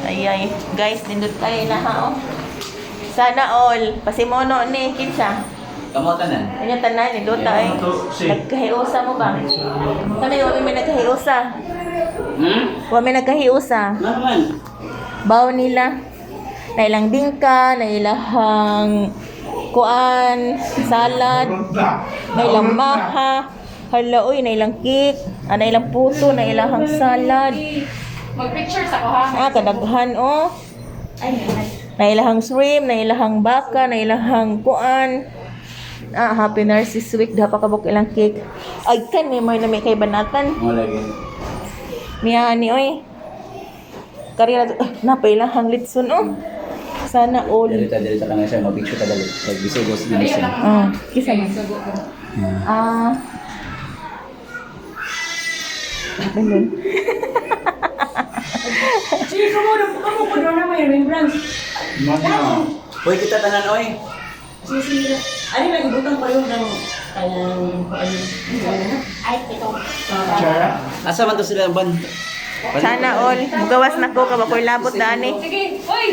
Ayay. Guys, nindot kayo na ha, oh. Sana all. Pasimono ni, kinsa. Kamu tanan. Ano tanan, nindot ay. Nagkahiusa mo ba? Kami, wami may nagkahiusa. Wami nagkahiusa. Naman. Baw nila. Na ilang bingka, na ilahang kuan, salad, na ilang maha. Hala, uy, na ilang cake, na ilang puto, na ilahang salad. Mag-picture sa ko ha. Kadaghan, oh. Na ilahang shrimp, na ilahang baka, na ilahang kuan. Happy Nurses Week, dapat kabuk ilang cake. Ay, kan, may na may kay banatan. Mo lagi. Miya ni, oy. Karira, napailahang litson, oh. Sana all. Dali ta lang siya mag-picture ta dali. Pag-bisugos na siya. Kisa man. Ganun. Sige, kamu po na may remembrance. Hoy kita tanan oy. Sige. Ano lagi butang pa yung ng ay, ito. Asa man to sila ban? Sana all. Gawas na ko, kabakoy labot na ani. Sige, oy!